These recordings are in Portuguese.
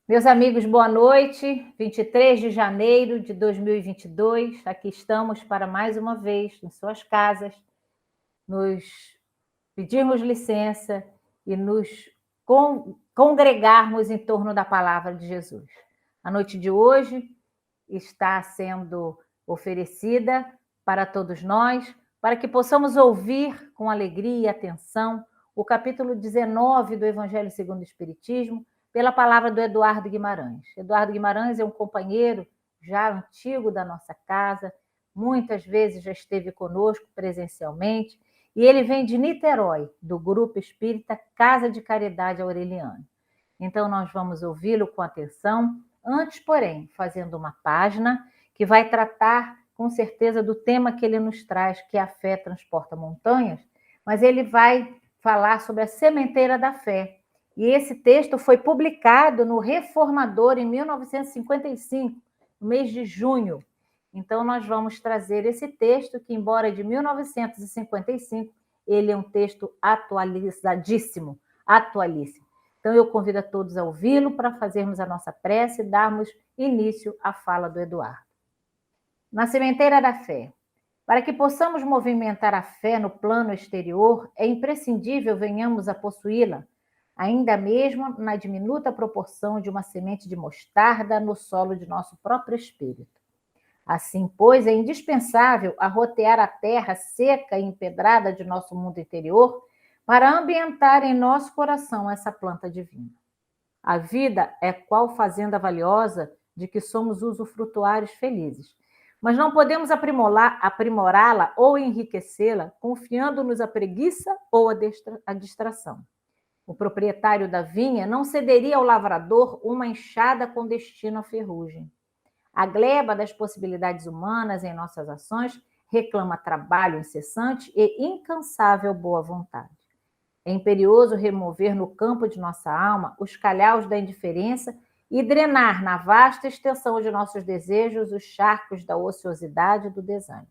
Meus amigos, boa noite. 23 de janeiro de 2022, aqui estamos para mais uma vez em suas casas, nos pedirmos licença e nos congregarmos em torno da palavra de Jesus. A noite de hoje está sendo oferecida para todos nós, para que possamos ouvir com alegria e atenção o capítulo 19 do Evangelho segundo o Espiritismo, pela palavra do Eduardo Guimarães. Eduardo Guimarães é um companheiro já antigo da nossa casa, muitas vezes já esteve conosco presencialmente, e ele vem de Niterói, do Grupo Espírita Casa de Caridade Aureliana. Então, nós vamos ouvi-lo com atenção, antes, porém, fazendo uma página que vai tratar, com certeza, do tema que ele nos traz, que a fé transporta montanhas, mas ele vai falar sobre a sementeira da fé. E esse texto foi publicado no Reformador em 1955, no mês de junho. Então, nós vamos trazer esse texto, que, embora de 1955, ele é um texto atualizadíssimo, atualíssimo. Então, eu convido a todos a ouvi-lo para fazermos a nossa prece e darmos início à fala do Eduardo. Na sementeira da fé. Para que possamos movimentar a fé no plano exterior, é imprescindível venhamos a possuí-la, ainda mesmo na diminuta proporção de uma semente de mostarda no solo de nosso próprio espírito. Assim, pois, é indispensável arrotear a terra seca e empedrada de nosso mundo interior para ambientar em nosso coração essa planta divina. A vida é qual fazenda valiosa de que somos usufrutuários felizes, mas não podemos aprimorá-la ou enriquecê-la confiando-nos à preguiça ou à distração. O proprietário da vinha não cederia ao lavrador uma enxada com destino à ferrugem. A gleba das possibilidades humanas em nossas ações reclama trabalho incessante e incansável boa vontade. É imperioso remover no campo de nossa alma os calhaus da indiferença e drenar na vasta extensão de nossos desejos os charcos da ociosidade e do desânimo.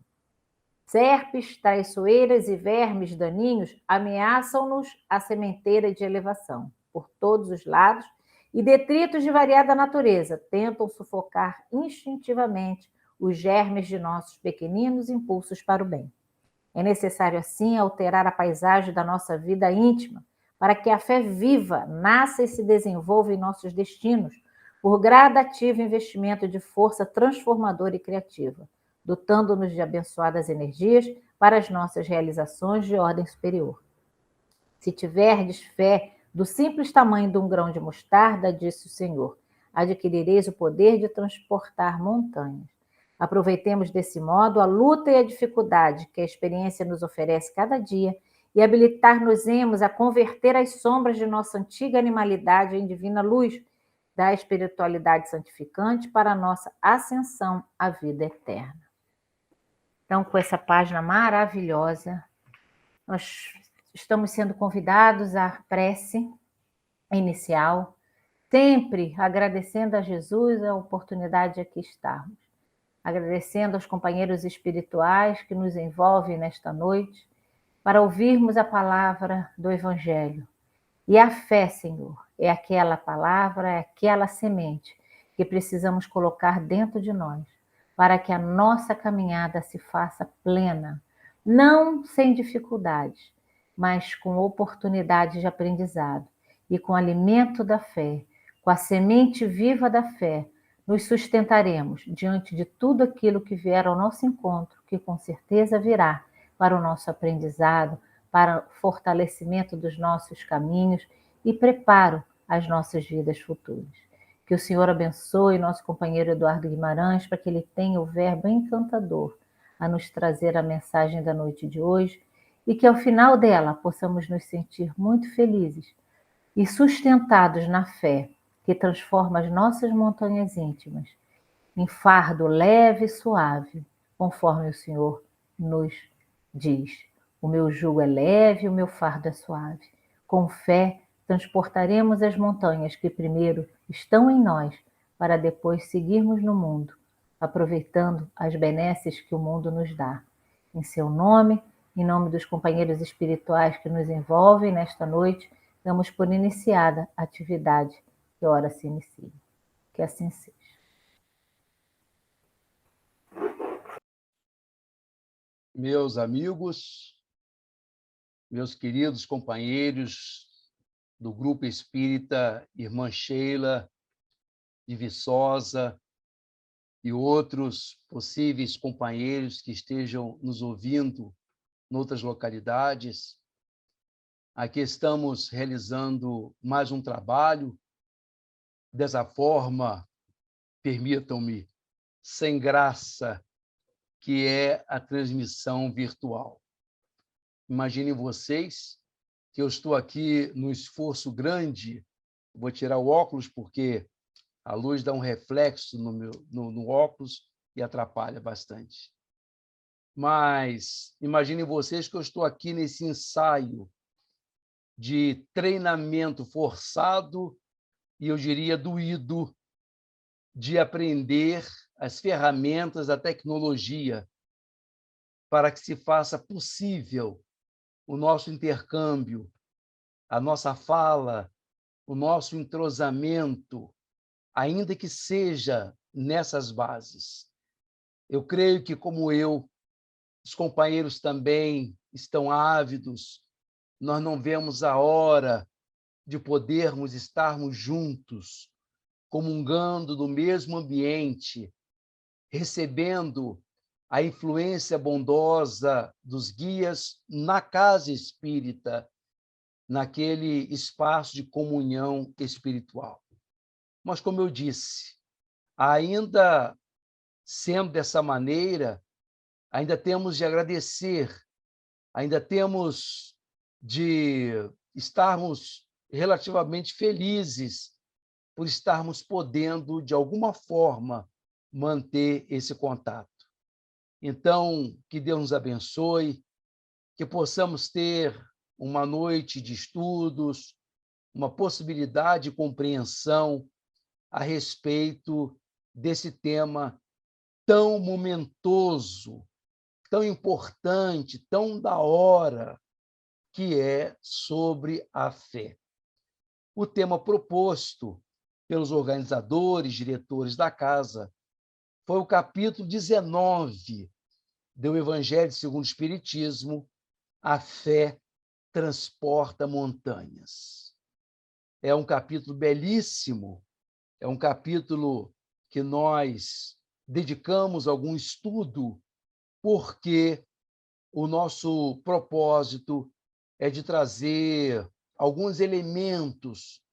Serpes, traiçoeiras e vermes daninhos ameaçam-nos a sementeira de elevação, por todos os lados, e detritos de variada natureza tentam sufocar instintivamente os germes de nossos pequeninos impulsos para o bem. É necessário, assim, alterar a paisagem da nossa vida íntima, para que a fé viva nasça e se desenvolva em nossos destinos, por gradativo investimento de força transformadora e criativa, dotando-nos de abençoadas energias para as nossas realizações de ordem superior. Se tiverdes fé do simples tamanho de um grão de mostarda, disse o Senhor, adquirireis o poder de transportar montanhas. Aproveitemos desse modo a luta e a dificuldade que a experiência nos oferece cada dia e habilitar-nos-emos a converter as sombras de nossa antiga animalidade em divina luz da espiritualidade santificante para a nossa ascensão à vida eterna. Então, com essa página maravilhosa, nós estamos sendo convidados à prece inicial, sempre agradecendo a Jesus a oportunidade de aqui estarmos, agradecendo aos companheiros espirituais que nos envolvem nesta noite, para ouvirmos a palavra do Evangelho. E a fé, Senhor, é aquela palavra, é aquela semente que precisamos colocar dentro de nós, para que a nossa caminhada se faça plena, não sem dificuldades, mas com oportunidades de aprendizado e com o alimento da fé, com a semente viva da fé, nos sustentaremos diante de tudo aquilo que vier ao nosso encontro, que com certeza virá para o nosso aprendizado, para o fortalecimento dos nossos caminhos e preparo às nossas vidas futuras. Que o Senhor abençoe nosso companheiro Eduardo Guimarães, para que ele tenha o verbo encantador a nos trazer a mensagem da noite de hoje e que ao final dela possamos nos sentir muito felizes e sustentados na fé que transforma as nossas montanhas íntimas em fardo leve e suave, conforme o Senhor nos diz. O meu jugo é leve, o meu fardo é suave. Com fé, transportaremos as montanhas que primeiro estão em nós, para depois seguirmos no mundo, aproveitando as benesses que o mundo nos dá. Em seu nome, em nome dos companheiros espirituais que nos envolvem nesta noite, damos por iniciada a atividade que ora se inicia. Que assim seja. Meus amigos, meus queridos companheiros do Grupo Espírita Irmã Sheila de Viçosa e outros possíveis companheiros que estejam nos ouvindo em outras localidades, aqui estamos realizando mais um trabalho. Dessa forma, permitam-me, sem graça, que é a transmissão virtual. Imaginem vocês que eu estou aqui no esforço grande, vou tirar o óculos porque a luz dá um reflexo no óculos e atrapalha bastante. Mas imaginem vocês que eu estou aqui nesse ensaio de treinamento forçado e, eu diria, doído, de aprender as ferramentas da tecnologia para que se faça possível o nosso intercâmbio, a nossa fala, o nosso entrosamento, ainda que seja nessas bases. Eu creio que, como eu, os companheiros também estão ávidos, nós não vemos a hora de podermos estarmos juntos, comungando do mesmo ambiente, recebendo a influência bondosa dos guias na casa espírita, naquele espaço de comunhão espiritual. Mas, como eu disse, ainda sendo dessa maneira, ainda temos de agradecer, ainda temos de estarmos relativamente felizes por estarmos podendo, de alguma forma, manter esse contato. Então, que Deus nos abençoe, que possamos ter uma noite de estudos, uma possibilidade de compreensão a respeito desse tema tão momentoso, tão importante, tão da hora, que é sobre a fé. O tema proposto pelos organizadores, diretores da casa, foi o capítulo 19 do Evangelho segundo o Espiritismo, A Fé Transporta Montanhas. É um capítulo belíssimo, é um capítulo que nós dedicamos algum estudo, porque o nosso propósito é de trazer alguns elementos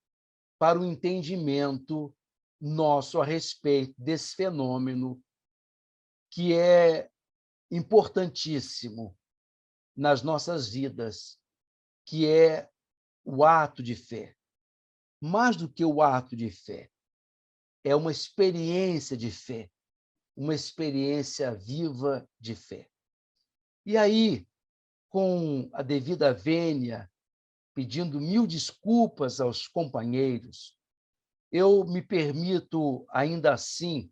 para o entendimento nosso a respeito desse fenômeno que é importantíssimo nas nossas vidas, que é o ato de fé. Mais do que o ato de fé, é uma experiência de fé, uma experiência viva de fé. E aí, com a devida vênia, pedindo 1000 desculpas aos companheiros, eu me permito, ainda assim,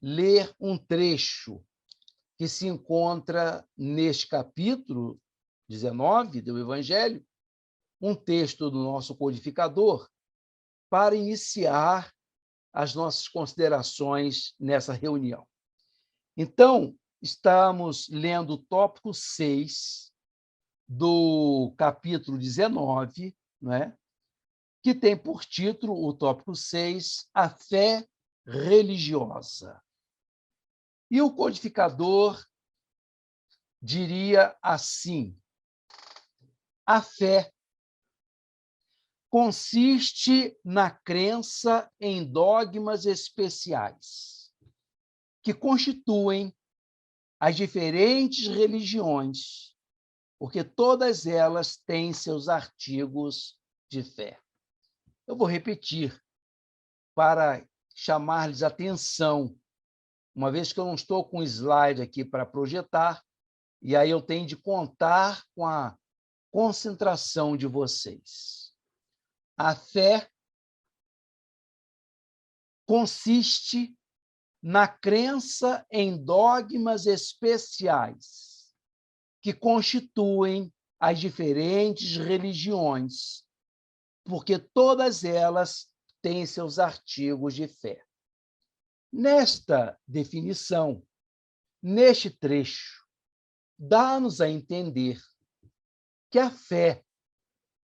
ler um trecho que se encontra neste capítulo 19 do Evangelho, um texto do nosso codificador, para iniciar as nossas considerações nessa reunião. Então, estamos lendo o tópico 6 do capítulo 19, né? Que tem por título, o tópico 6, a fé religiosa. E o codificador diria assim: a fé consiste na crença em dogmas especiais, que constituem as diferentes religiões, porque todas elas têm seus artigos de fé. Eu vou repetir para chamar-lhes atenção, uma vez que eu não estou com slide aqui para projetar, e aí eu tenho de contar com a concentração de vocês. A fé consiste na crença em dogmas especiais que constituem as diferentes religiões, porque todas elas têm seus artigos de fé. Nesta definição, neste trecho, dá-nos a entender que a fé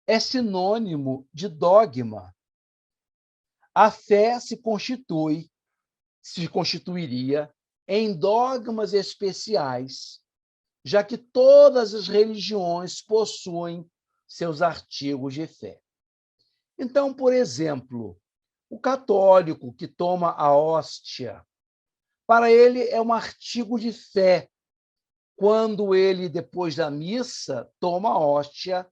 é sinônimo de dogma. A fé se constituiria em dogmas especiais, já que todas as religiões possuem seus artigos de fé. Então, por exemplo, o católico que toma a hóstia, para ele é um artigo de fé. Quando ele, depois da missa, toma a hóstia,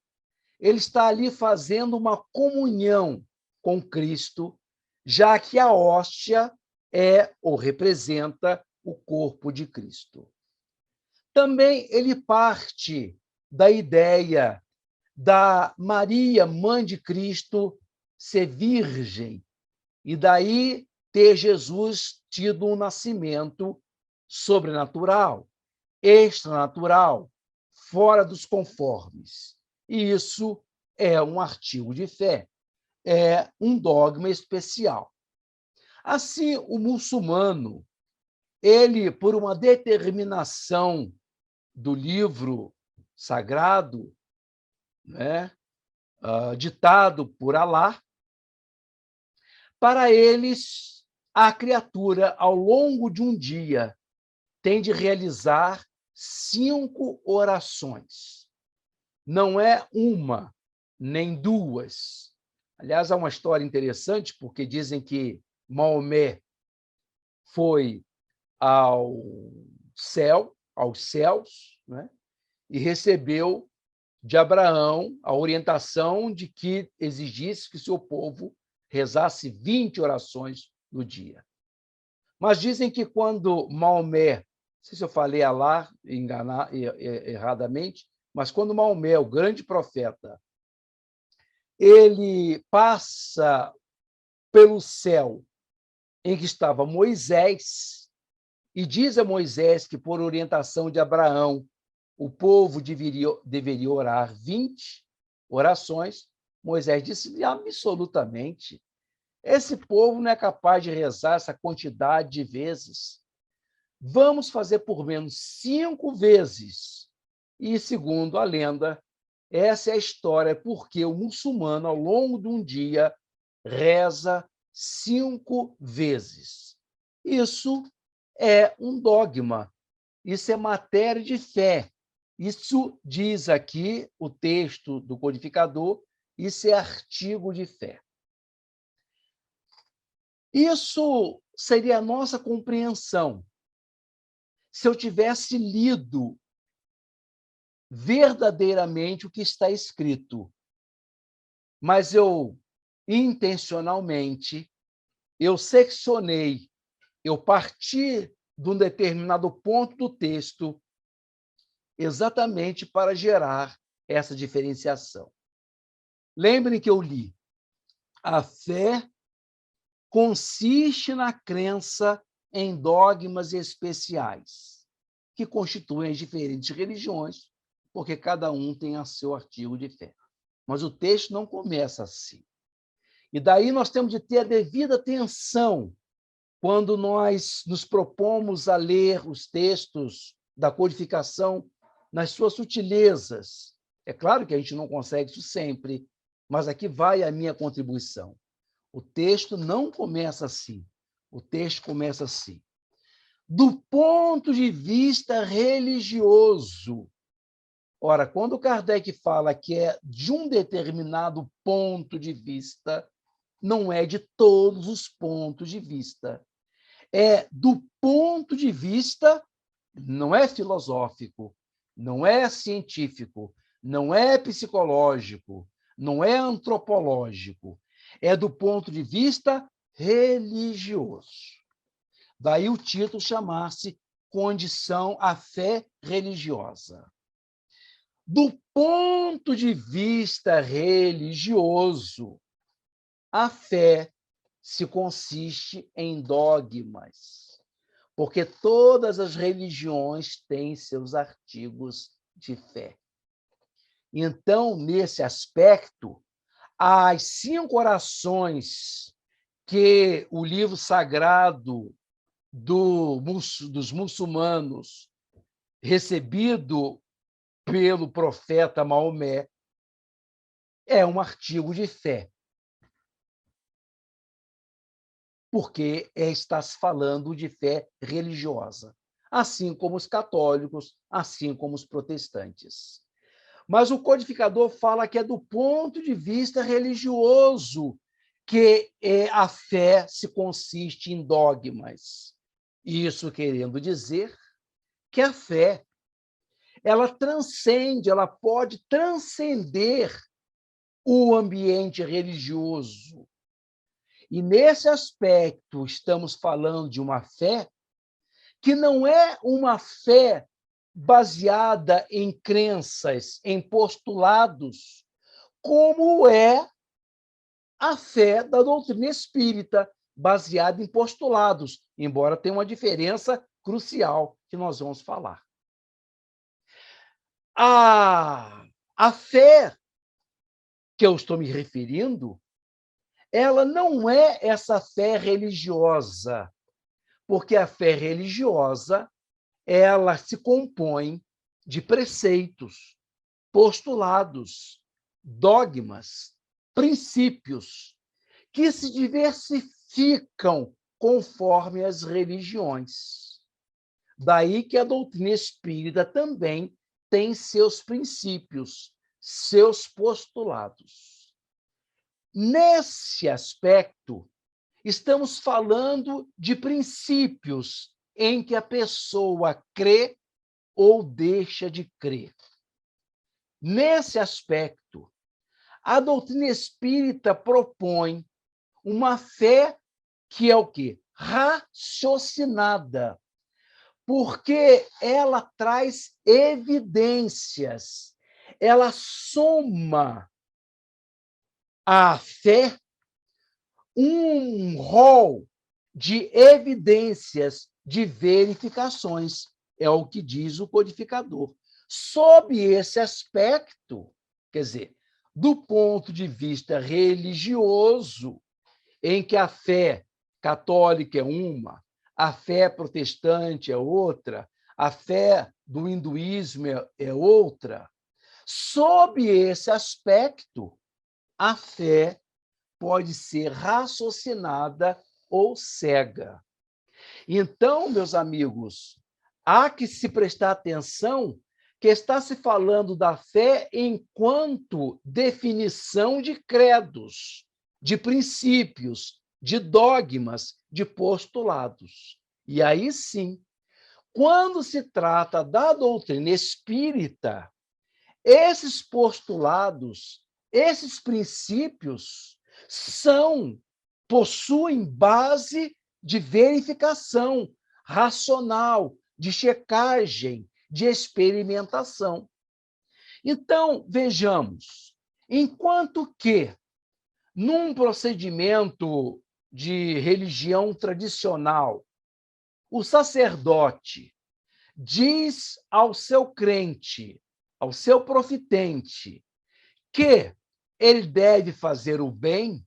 ele está ali fazendo uma comunhão com Cristo, já que a hóstia é ou representa o corpo de Cristo. Também ele parte da ideia da Maria, mãe de Cristo, ser virgem, e daí ter Jesus tido um nascimento sobrenatural, extranatural, fora dos conformes. E isso é um artigo de fé, é um dogma especial. Assim, o muçulmano, ele, por uma determinação do livro sagrado, né, ditado por Alá, para eles, a criatura, ao longo de um dia, tem de realizar 5 orações. Não é uma, nem duas. Aliás, há uma história interessante, porque dizem que Maomé foi ao céu, aos céus, né, e recebeu de Abraão a orientação de que exigisse que seu povo rezasse 20 orações no dia. Mas dizem que quando Maomé, não sei se eu falei Alá erradamente, mas quando Maomé, o grande profeta, ele passa pelo céu em que estava Moisés, e diz a Moisés que, por orientação de Abraão, o povo deveria orar 20 orações, Moisés disse absolutamente, esse povo não é capaz de rezar essa quantidade de vezes. Vamos fazer por menos 5 vezes. E, segundo a lenda, essa é a história porque o muçulmano, ao longo de um dia, reza 5 vezes. Isso é um dogma, isso é matéria de fé. Isso diz aqui o texto do codificador, isso é artigo de fé. Isso seria a nossa compreensão se eu tivesse lido verdadeiramente o que está escrito. Mas eu, intencionalmente, eu seccionei, eu parti de um determinado ponto do texto exatamente para gerar essa diferenciação. Lembrem que eu li: a fé consiste na crença em dogmas especiais, que constituem as diferentes religiões, porque cada um tem a seu artigo de fé. Mas o texto não começa assim. E daí nós temos de ter a devida atenção quando nós nos propomos a ler os textos da codificação nas suas sutilezas. É claro que a gente não consegue isso sempre, mas aqui vai a minha contribuição. O texto não começa assim. O texto começa assim. Do ponto de vista religioso. Ora, quando Kardec fala que é de um determinado ponto de vista, não é de todos os pontos de vista. É do ponto de vista, não é filosófico, não é científico, não é psicológico, não é antropológico, é do ponto de vista religioso. Daí o título chamar-se Condição à Fé Religiosa. Do ponto de vista religioso, a fé se consiste em dogmas, porque todas as religiões têm seus artigos de fé. Então, nesse aspecto, as 5 orações que o livro sagrado dos muçulmanos, recebido pelo profeta Maomé, é um artigo de fé, porque está se falando de fé religiosa, assim como os católicos, assim como os protestantes. Mas o codificador fala que é do ponto de vista religioso que a fé se consiste em dogmas. Isso querendo dizer que a fé ela transcende, ela pode transcender o ambiente religioso. E nesse aspecto estamos falando de uma fé que não é uma fé baseada em crenças, em postulados, como é a fé da doutrina espírita, baseada em postulados, embora tenha uma diferença crucial que nós vamos falar. A fé que eu estou me referindo, ela não é essa fé religiosa, porque a fé religiosa ela se compõe de preceitos, postulados, dogmas, princípios que se diversificam conforme as religiões. Daí que a doutrina espírita também tem seus princípios, seus postulados. Nesse aspecto, estamos falando de princípios em que a pessoa crê ou deixa de crer. Nesse aspecto, a doutrina espírita propõe uma fé que é o quê? Raciocinada, porque ela traz evidências, ela soma à fé um rol de evidências, de verificações. É o que diz o codificador. Sob esse aspecto, quer dizer, do ponto de vista religioso, em que a fé católica é uma, a fé protestante é outra, a fé do hinduísmo é outra, sob esse aspecto, a fé pode ser raciocinada ou cega. Então, meus amigos, há que se prestar atenção que está se falando da fé enquanto definição de credos, de princípios, de dogmas, de postulados. E aí sim, quando se trata da doutrina espírita, esses postulados, esses princípios possuem base de verificação racional, de checagem, de experimentação. Então, vejamos, enquanto que, num procedimento de religião tradicional, o sacerdote diz ao seu crente, ao seu profitente, que ele deve fazer o bem,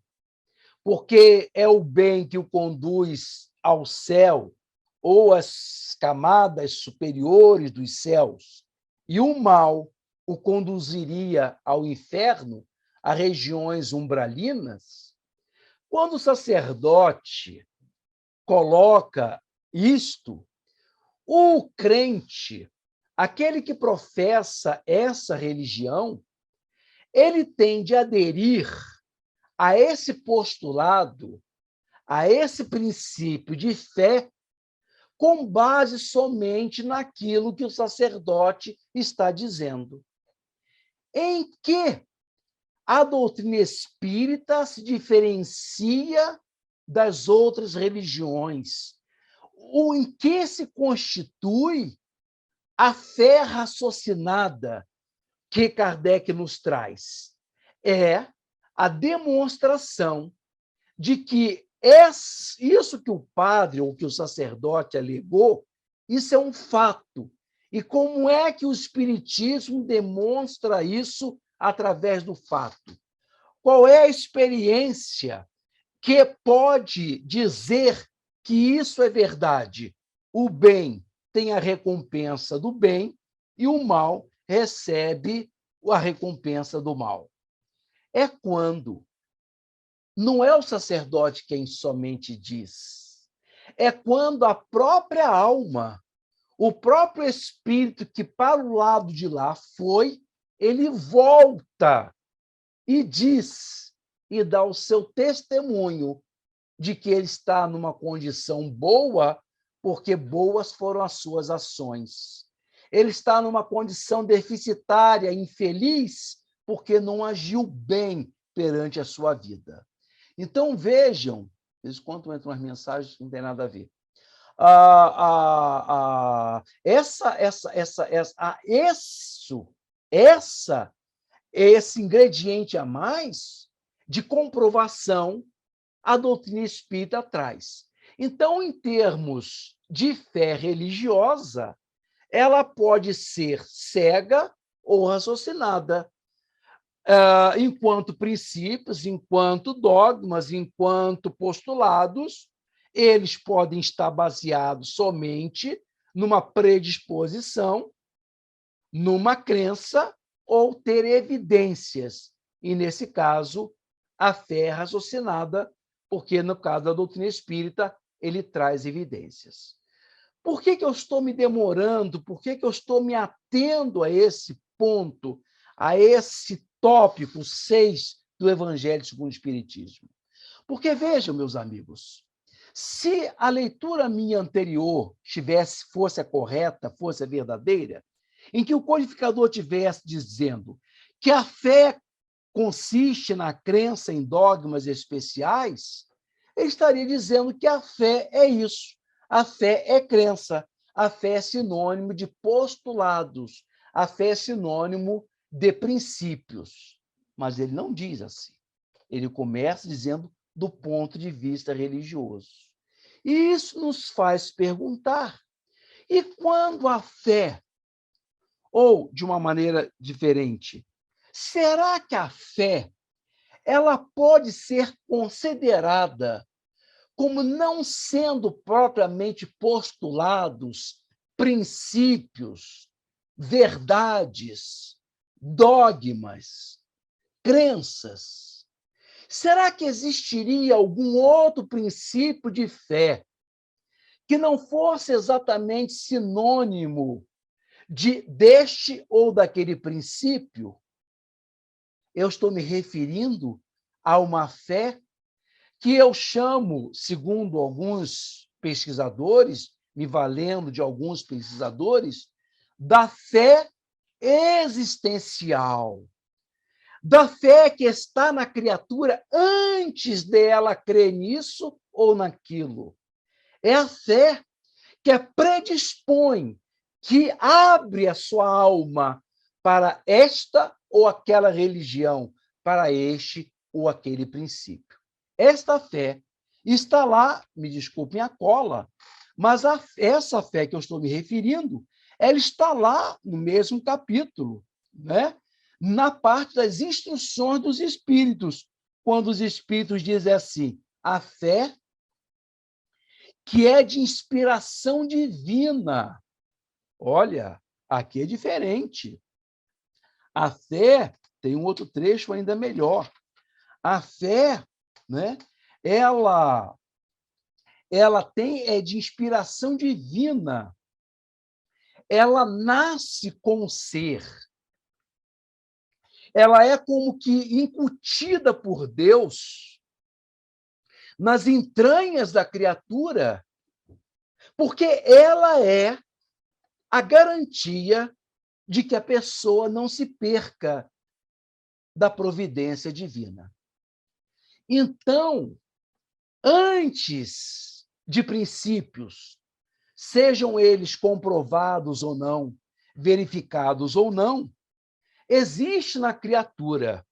porque é o bem que o conduz ao céu ou às camadas superiores dos céus, e o mal o conduziria ao inferno, a regiões umbralinas. Quando o sacerdote coloca isto, o crente, aquele que professa essa religião, ele tem de aderir a esse postulado, a esse princípio de fé, com base somente naquilo que o sacerdote está dizendo. Em que a doutrina espírita se diferencia das outras religiões? Em que se constitui a fé raciocinada que Kardec nos traz? É a demonstração de que isso que o padre ou que o sacerdote alegou, isso é um fato. E como é que o Espiritismo demonstra isso através do fato? Qual é a experiência que pode dizer que isso é verdade. O bem tem a recompensa do bem e o mal recebe a recompensa do mal. É quando não é o sacerdote quem somente diz, é quando a própria alma, o próprio espírito que para o lado de lá foi, ele volta e diz e dá o seu testemunho de que ele está numa condição boa, porque boas foram as suas ações. Ele está numa condição deficitária, infeliz, porque não agiu bem perante a sua vida. Então, vejam, de vez em quando entram umas mensagens que não tem nada a ver. Esse ingrediente a mais de comprovação a doutrina espírita traz. Então, em termos de fé religiosa, ela pode ser cega ou raciocinada. Enquanto princípios, enquanto dogmas, enquanto postulados, eles podem estar baseados somente numa predisposição, numa crença ou ter evidências. E, nesse caso, a fé é raciocinada, porque, no caso da doutrina espírita, ele traz evidências. Por que eu estou me demorando? Por que eu estou me atendo a esse ponto, a esse tópico 6 do Evangelho segundo o Espiritismo? Porque, vejam, meus amigos, se a leitura minha anterior fosse a correta, fosse a verdadeira, em que o codificador tivesse dizendo que a fé consiste na crença em dogmas especiais, ele estaria dizendo que a fé é isso. A fé é crença. A fé é sinônimo de postulados. A fé é sinônimo de princípios. Mas ele não diz assim. Ele começa dizendo do ponto de vista religioso. E isso nos faz perguntar: e quando a fé, ou de uma maneira diferente, será que a fé ela pode ser considerada como não sendo propriamente postulados, princípios, verdades, dogmas, crenças? Será que existiria algum outro princípio de fé que não fosse exatamente sinônimo deste ou daquele princípio? Eu estou me referindo a uma fé que eu chamo, segundo alguns pesquisadores, me valendo de alguns pesquisadores, da fé existencial, da fé que está na criatura antes dela crer nisso ou naquilo. É a fé que predispõe, que abre a sua alma para esta ou aquela religião, para este ou aquele princípio. Esta fé está lá, me desculpem a cola, mas essa fé que eu estou me referindo, ela está lá no mesmo capítulo, né? Na parte das instruções dos espíritos, quando os espíritos dizem assim: a fé que é de inspiração divina. Olha, aqui é diferente. A fé tem um outro trecho ainda melhor. A fé, né, ela é de inspiração divina. Ela nasce com o ser. Ela é como que incutida por Deus nas entranhas da criatura, porque ela é a garantia de que a pessoa não se perca da providência divina. Então, antes de princípios, sejam eles comprovados ou não, verificados ou não, existe na criatura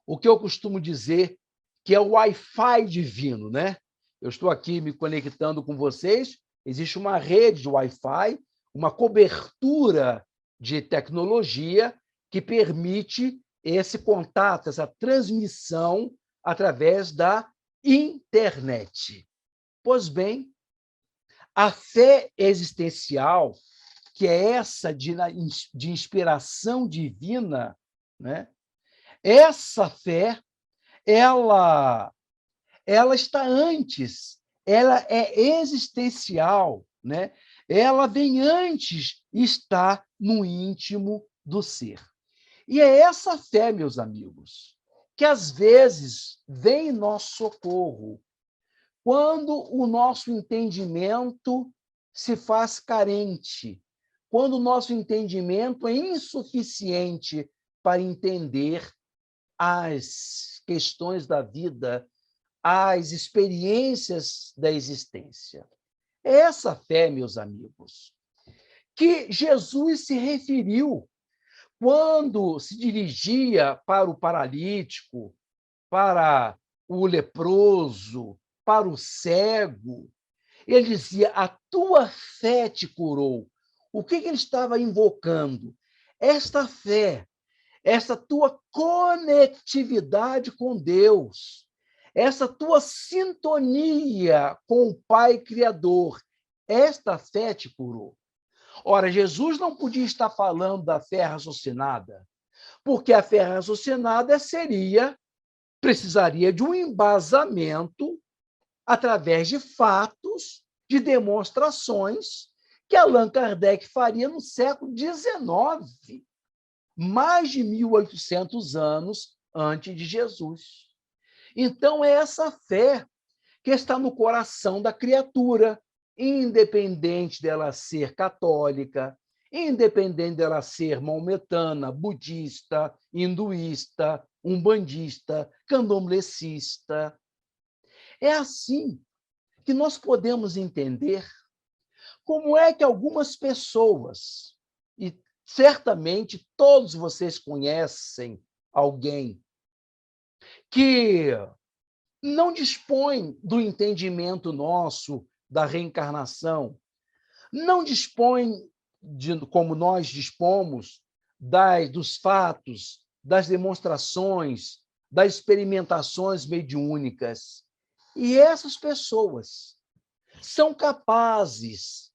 o que eu costumo dizer que é o Wi-Fi divino, né? Eu estou aqui me conectando com vocês, existe uma rede de Wi-Fi, uma cobertura de tecnologia que permite esse contato, essa transmissão através da internet. Pois bem, A fé existencial, que é essa de inspiração divina, né? Essa fé, ela está antes, ela é existencial, né? Ela vem antes, está no íntimo do ser. E é essa fé, meus amigos, que às vezes vem em nosso socorro, quando o nosso entendimento se faz carente, quando o nosso entendimento é insuficiente para entender as questões da vida, as experiências da existência. É essa fé, meus amigos, que Jesus se referiu quando se dirigia para o paralítico, para o leproso, para o cego. Ele dizia: a tua fé te curou. O que ele estava invocando? Esta fé, essa tua conectividade com Deus, essa tua sintonia com o Pai Criador, esta fé te curou. Ora, Jesus não podia estar falando da fé raciocinada, porque a fé raciocinada precisaria de um embasamento através de fatos, de demonstrações que Allan Kardec faria no século XIX, mais de 1800 anos antes de Jesus. Então, é essa fé que está no coração da criatura, independente dela ser católica, independente dela ser maometana, budista, hinduísta, umbandista, candomblessista. É assim que nós podemos entender como é que algumas pessoas, e certamente todos vocês conhecem alguém que não dispõe do entendimento nosso da reencarnação, não dispõe como nós dispomos dos fatos, das demonstrações, das experimentações mediúnicas. E essas pessoas são capazes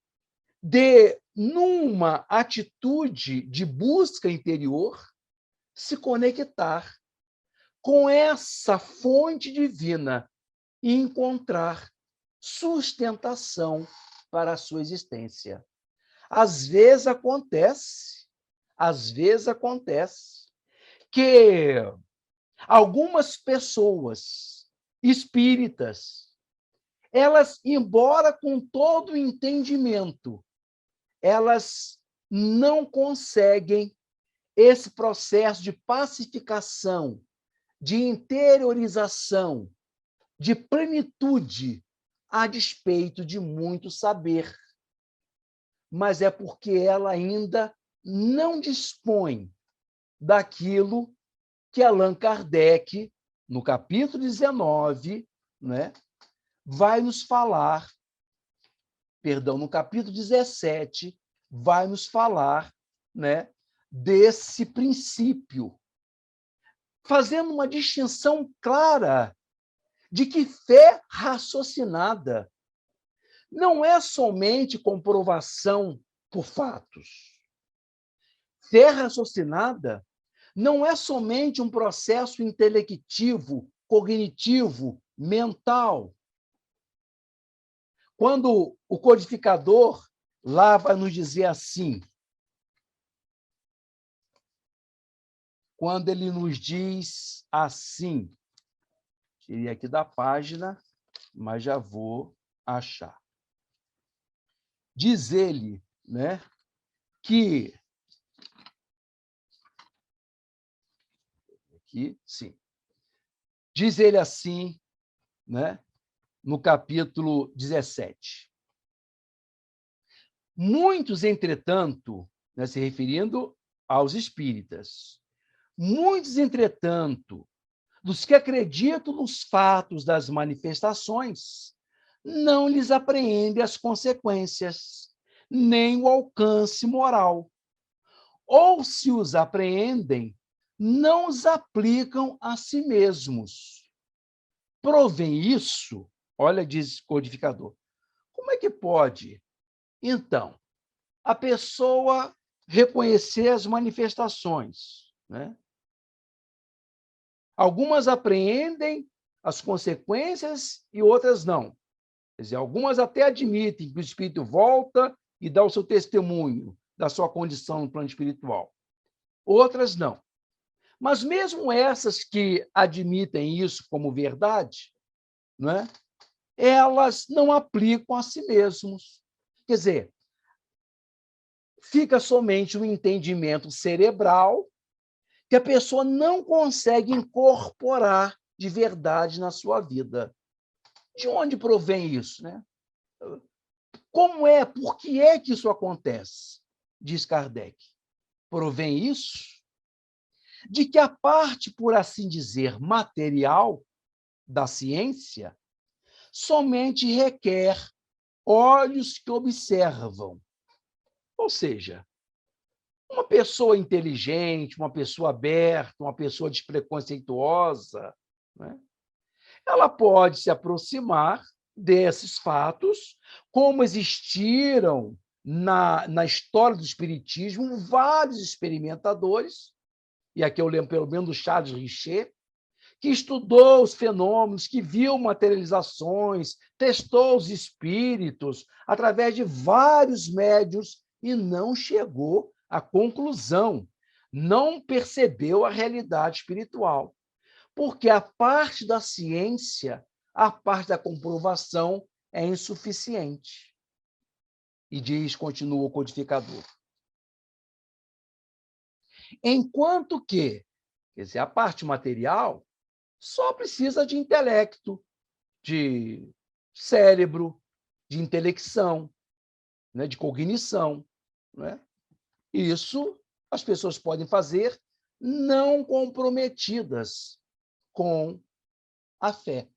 de, numa atitude de busca interior, se conectar com essa fonte divina e encontrar sustentação para a sua existência. Às vezes acontece que algumas pessoas espíritas, elas, embora com todo o entendimento, elas não conseguem esse processo de pacificação, de interiorização, de plenitude, a despeito de muito saber. Mas é porque ela ainda não dispõe daquilo que Allan Kardec, no capítulo 19, né, vai nos falar, no capítulo 17, vai nos falar, né, desse princípio, fazendo uma distinção clara de que fé raciocinada não é somente comprovação por fatos. Fé raciocinada não é somente um processo intelectivo, cognitivo, mental. Quando o codificador lá vai nos dizer assim, quando ele nos diz assim, tirei aqui da página, mas já vou achar. Diz ele, né, que aqui, sim. Diz ele assim, né, no capítulo 17. Muitos, entretanto, né, se referindo aos espíritas, muitos, entretanto, dos que acreditam nos fatos das manifestações, não lhes apreendem as consequências, nem o alcance moral. Ou, se os apreendem, não os aplicam a si mesmos. Provém isso, olha, diz o codificador, como é é que pode, então, a pessoa reconhecer as manifestações, né? Algumas apreendem as consequências e outras não. Quer dizer, algumas até admitem que o espírito volta e dá o seu testemunho da sua condição no plano espiritual. Outras não. Mas mesmo essas que admitem isso como verdade, não é? Elas não aplicam a si mesmos. Quer dizer, fica somente um entendimento cerebral que a pessoa não consegue incorporar de verdade na sua vida. De onde provém isso, né? Como é, por que é que isso acontece? Diz Kardec. Provém isso de que a parte, por assim dizer, material da ciência somente requer olhos que observam. Ou seja, uma pessoa inteligente, uma pessoa aberta, uma pessoa despreconceituosa, né? Ela pode se aproximar desses fatos, como existiram na história do Espiritismo vários experimentadores, e aqui eu lembro pelo menos do Charles Richer, que estudou os fenômenos, que viu materializações, testou os espíritos através de vários médiuns e não chegou à conclusão, não percebeu a realidade espiritual. Porque a parte da ciência, a parte da comprovação é insuficiente. E diz, continua o codificador. Enquanto que, quer dizer, a parte material só precisa de intelecto, de cérebro, de intelecção, né, de cognição. Né? Isso as pessoas podem fazer não comprometidas com a fé.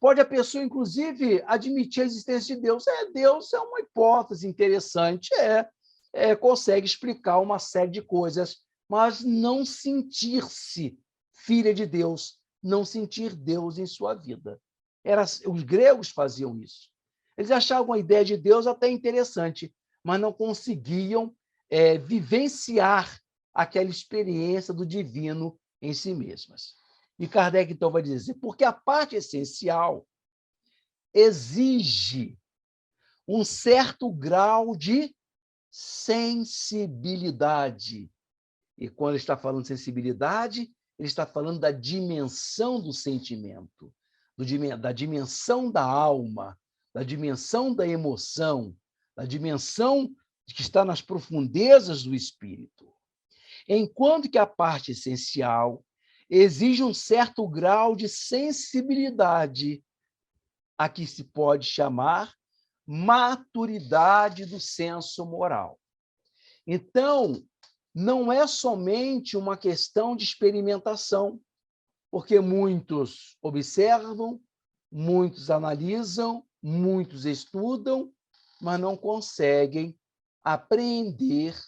Pode a pessoa, inclusive, admitir a existência de Deus. Deus é uma hipótese interessante, consegue explicar uma série de coisas, mas não sentir-se filha de Deus, não sentir Deus em sua vida. Os gregos faziam isso. Eles achavam a ideia de Deus até interessante, mas não conseguiam vivenciar aquela experiência do divino em si mesmas. E Kardec, então, vai dizer, porque a parte essencial exige um certo grau de sensibilidade. E quando ele está falando de sensibilidade, ele está falando da dimensão do sentimento, da dimensão da alma, da dimensão da emoção, da dimensão que está nas profundezas do espírito. Enquanto que a parte essencial exige um certo grau de sensibilidade, a que se pode chamar maturidade do senso moral. Então, não é somente uma questão de experimentação, porque muitos observam, muitos analisam, muitos estudam, mas não conseguem apreender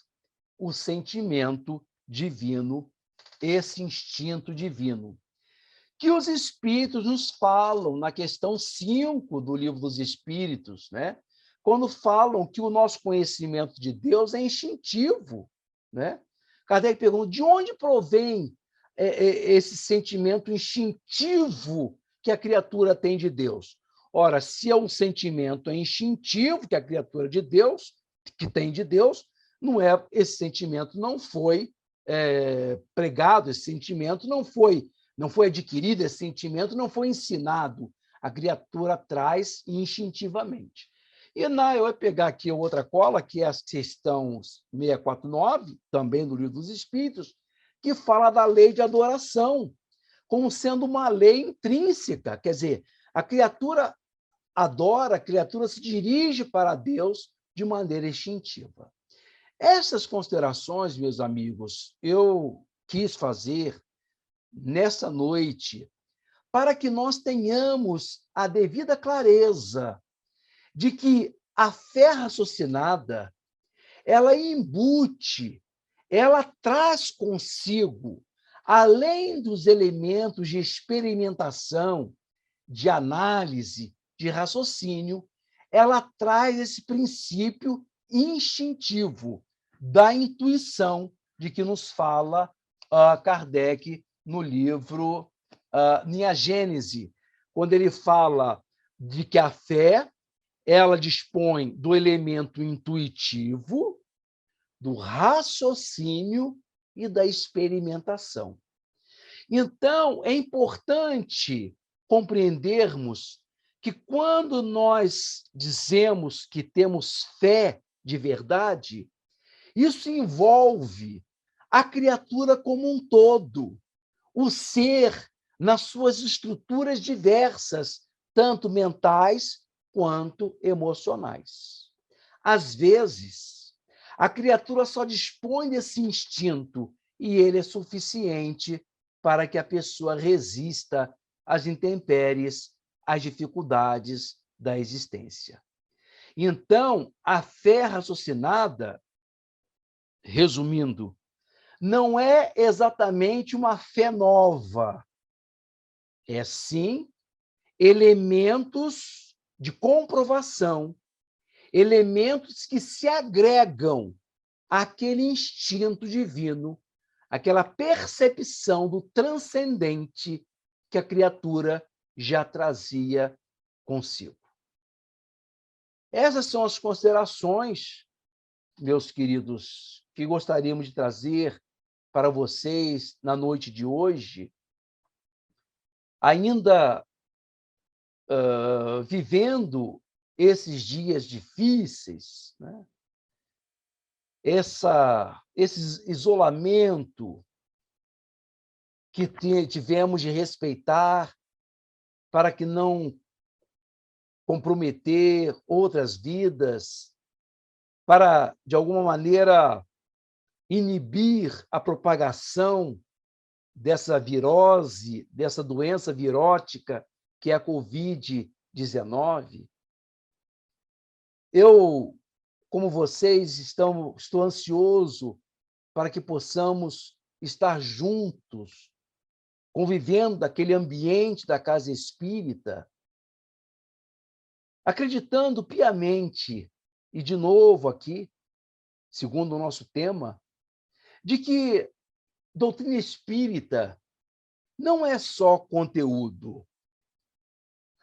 o sentimento divino, esse instinto divino, que os espíritos nos falam na questão 5 do Livro dos Espíritos, né? Quando falam que o nosso conhecimento de Deus é instintivo. Né? Kardec pergunta, de onde provém esse sentimento instintivo que a criatura tem de Deus? Ora, se é um sentimento instintivo que a criatura de Deus, que tem de Deus, esse sentimento não foi pregado, esse sentimento não foi adquirido, esse sentimento não foi ensinado. A criatura traz instintivamente. E eu vou pegar aqui outra cola, que é a questão 649, também do Livro dos Espíritos, que fala da lei de adoração, como sendo uma lei intrínseca. Quer dizer, a criatura adora, a criatura se dirige para Deus de maneira instintiva. Essas considerações, meus amigos, eu quis fazer nessa noite para que nós tenhamos a devida clareza de que a fé raciocinada, ela embute, ela traz consigo, além dos elementos de experimentação, de análise, de raciocínio, ela traz esse princípio instintivo da intuição de que nos fala Kardec no livro Minha Gênese, quando ele fala de que a fé ela dispõe do elemento intuitivo, do raciocínio e da experimentação. Então, é importante compreendermos que quando nós dizemos que temos fé de verdade, isso envolve a criatura como um todo, o ser nas suas estruturas diversas, tanto mentais quanto emocionais. Às vezes, a criatura só dispõe desse instinto e ele é suficiente para que a pessoa resista às intempéries, às dificuldades da existência. Então, a fé raciocinada, resumindo, não é exatamente uma fé nova, é sim elementos de comprovação, elementos que se agregam àquele instinto divino, aquela percepção do transcendente que a criatura já trazia consigo. Essas são as considerações, meus queridos, que gostaríamos de trazer para vocês na noite de hoje, ainda vivendo esses dias difíceis, né? Esse isolamento que tivemos de respeitar para que não comprometer outras vidas, para, de alguma maneira, inibir a propagação dessa virose, dessa doença virótica que é a Covid-19. Eu, como vocês, estou ansioso para que possamos estar juntos, convivendo naquele ambiente da casa espírita, acreditando piamente, e de novo aqui, segundo o nosso tema, de que doutrina espírita não é só conteúdo.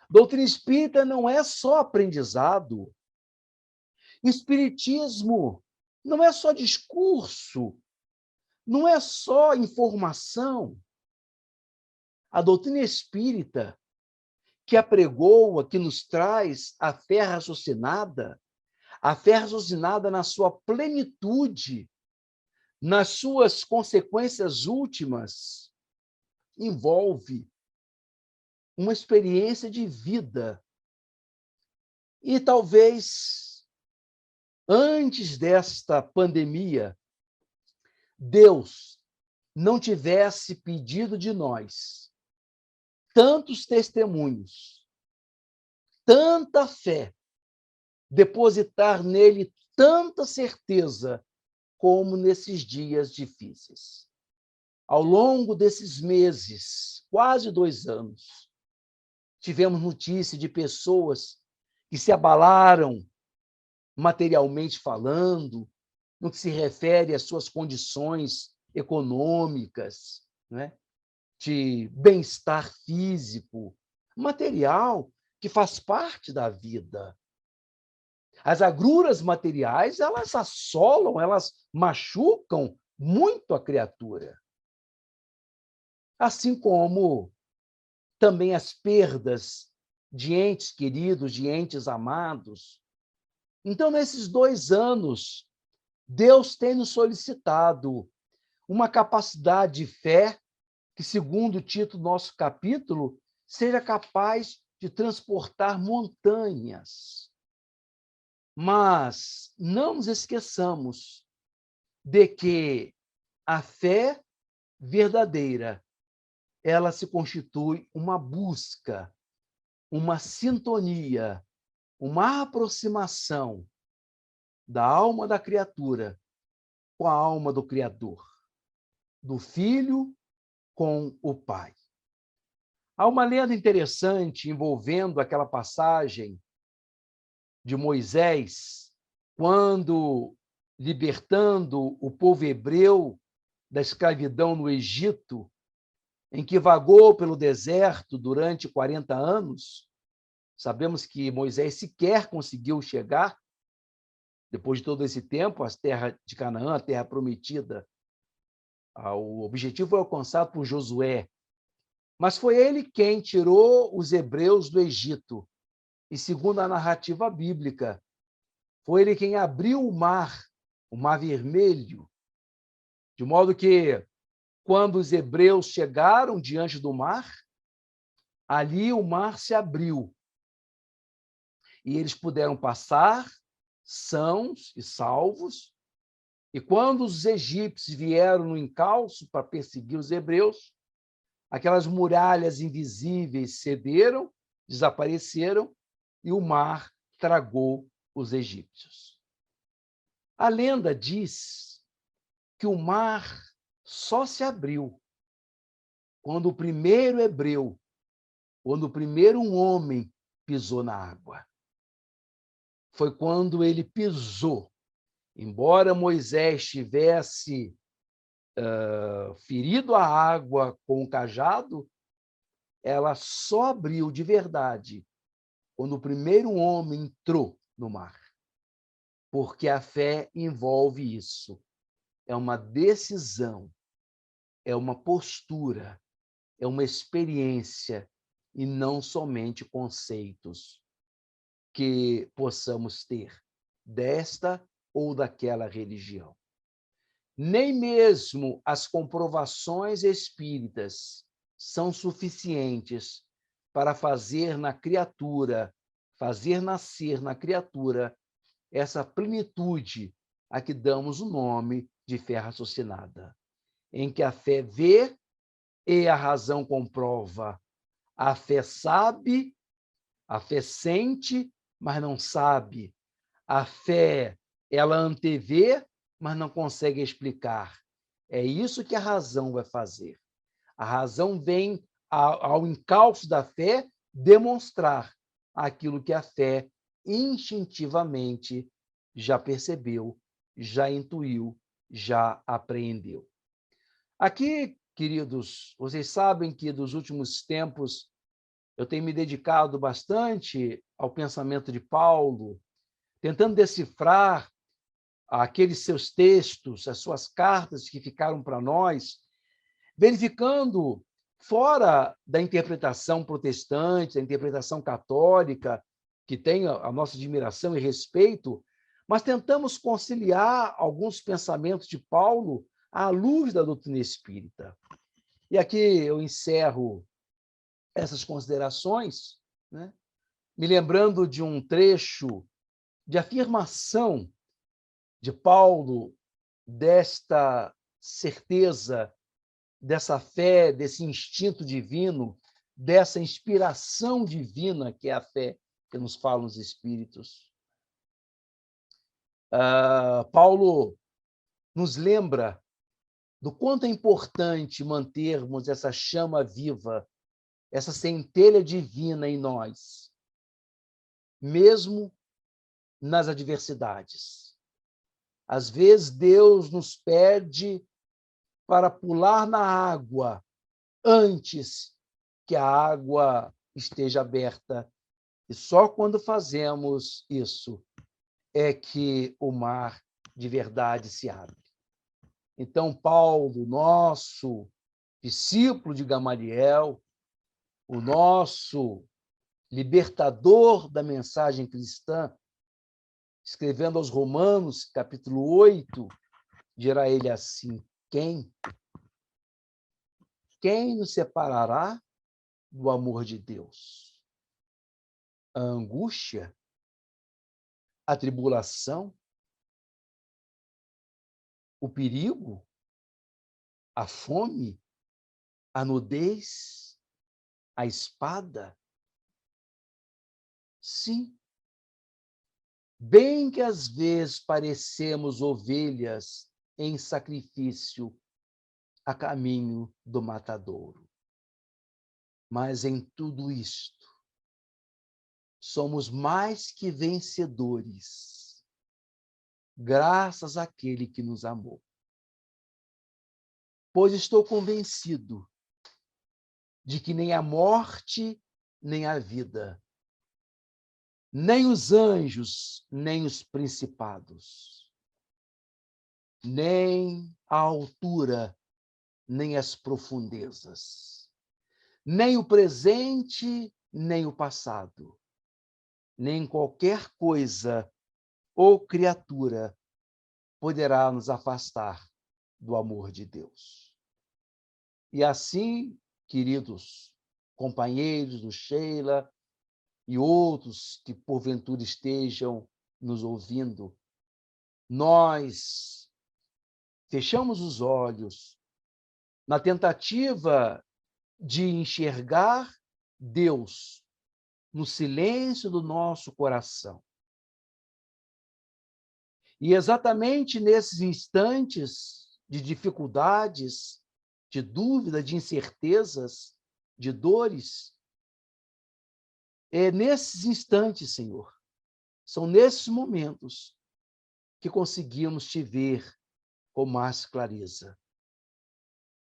Doutrina espírita não é só aprendizado. Espiritismo não é só discurso, não é só informação. A doutrina espírita, que apregoa, que nos traz a fé raciocinada na sua plenitude, nas suas consequências últimas, envolve uma experiência de vida. E talvez, antes desta pandemia, Deus não tivesse pedido de nós tantos testemunhos, tanta fé, depositar nele tanta certeza como nesses dias difíceis. Ao longo desses meses, quase 2 anos, tivemos notícia de pessoas que se abalaram materialmente falando, no que se refere às suas condições econômicas, né? De bem-estar físico, material, que faz parte da vida. As agruras materiais, elas assolam, elas machucam muito a criatura. Assim como também as perdas de entes queridos, de entes amados. Então, nesses 2 anos, Deus tem nos solicitado uma capacidade de fé que, segundo o título do nosso capítulo, seja capaz de transportar montanhas. Mas não nos esqueçamos de que a fé verdadeira, ela se constitui uma busca, uma sintonia, uma aproximação da alma da criatura com a alma do Criador, do Filho com o Pai. Há uma lenda interessante envolvendo aquela passagem de Moisés, quando libertando o povo hebreu da escravidão no Egito, em que vagou pelo deserto durante 40 anos. Sabemos que Moisés sequer conseguiu chegar, depois de todo esse tempo, à terra de Canaã, a terra prometida. O objetivo foi alcançado por Josué, mas foi ele quem tirou os hebreus do Egito. E segundo a narrativa bíblica, foi ele quem abriu o Mar Vermelho, de modo que, quando os hebreus chegaram diante do mar, ali o mar se abriu e eles puderam passar sãos e salvos. E quando os egípcios vieram no encalço para perseguir os hebreus, aquelas muralhas invisíveis cederam, desapareceram e o mar tragou os egípcios. A lenda diz que o mar só se abriu quando o primeiro hebreu, quando o primeiro homem pisou na água. Foi quando ele pisou. Embora Moisés tivesse ferido a água com o cajado, ela só abriu de verdade quando o primeiro homem entrou no mar. Porque a fé envolve isso. É uma decisão, é uma postura, é uma experiência e não somente conceitos que possamos ter desta ou daquela religião. Nem mesmo as comprovações espíritas são suficientes para fazer nascer na criatura essa plenitude a que damos o nome de fé raciocinada, em que a fé vê e a razão comprova. A fé sabe, a fé sente, mas não sabe. A fé, ela antevê, mas não consegue explicar. É isso que a razão vai fazer. A razão vem, ao encalço da fé, demonstrar aquilo que a fé instintivamente já percebeu, já intuiu, já apreendeu. Aqui, queridos, vocês sabem que dos últimos tempos eu tenho me dedicado bastante ao pensamento de Paulo, tentando decifrar aqueles seus textos, as suas cartas que ficaram para nós, verificando, fora da interpretação protestante, da interpretação católica, que tem a nossa admiração e respeito, mas tentamos conciliar alguns pensamentos de Paulo à luz da doutrina espírita. E aqui eu encerro essas considerações, né, me lembrando de um trecho de afirmação de Paulo, desta certeza, dessa fé, desse instinto divino, dessa inspiração divina que é a fé que nos falam os Espíritos. Paulo nos lembra do quanto é importante mantermos essa chama viva, essa centelha divina em nós, mesmo nas adversidades. Às vezes, Deus nos pede para pular na água antes que a água esteja aberta. E só quando fazemos isso é que o mar de verdade se abre. Então, Paulo, nosso discípulo de Gamaliel, o nosso libertador da mensagem cristã, escrevendo aos Romanos, capítulo 8, dirá ele assim: Quem nos separará do amor de Deus? A angústia? A tribulação? O perigo? A fome? A nudez? A espada? Sim. Bem que às vezes parecemos ovelhas em sacrifício a caminho do matadouro. Mas em tudo isto, somos mais que vencedores, graças àquele que nos amou. Pois estou convencido de que nem a morte, nem a vida, nem os anjos, nem os principados, nem a altura, nem as profundezas, nem o presente, nem o passado, nem qualquer coisa ou criatura poderá nos afastar do amor de Deus. E assim, queridos companheiros do Sheila e outros que porventura estejam nos ouvindo, nós fechamos os olhos na tentativa de enxergar Deus no silêncio do nosso coração. E exatamente nesses instantes de dificuldades, de dúvida, de incertezas, de dores, é nesses instantes, Senhor, são nesses momentos que conseguimos te ver com mais clareza.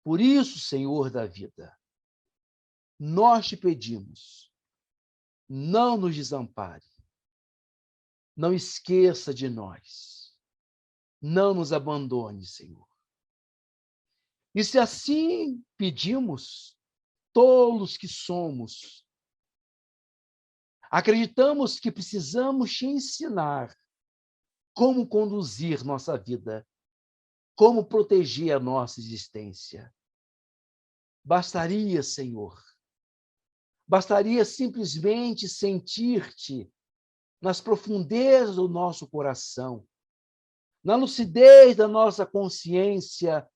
Por isso, Senhor da vida, nós te pedimos, não nos desampare, não esqueça de nós, não nos abandone, Senhor. E se assim pedimos, tolos que somos, acreditamos que precisamos te ensinar como conduzir nossa vida, como proteger a nossa existência. Bastaria, Senhor, bastaria simplesmente sentir-te nas profundezas do nosso coração, na lucidez da nossa consciência,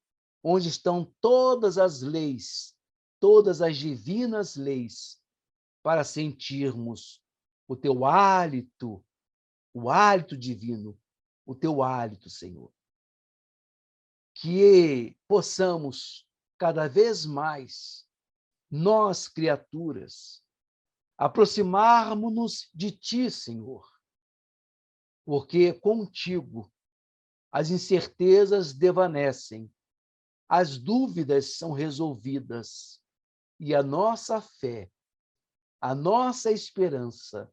onde estão todas as leis, todas as divinas leis, para sentirmos o teu hálito, o hálito divino, o teu hálito, Senhor. Que possamos cada vez mais, nós, criaturas, aproximarmos-nos de ti, Senhor, porque contigo as incertezas desvanecem, as dúvidas são resolvidas e a nossa fé, a nossa esperança,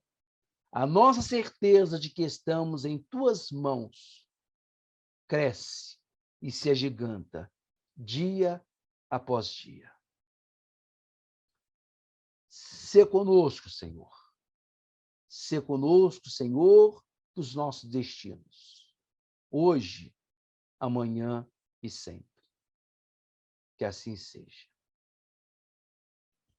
a nossa certeza de que estamos em tuas mãos cresce e se agiganta dia após dia. Sê conosco, Senhor. Sê conosco, Senhor, dos nossos destinos. Hoje, amanhã e sempre. Que assim seja.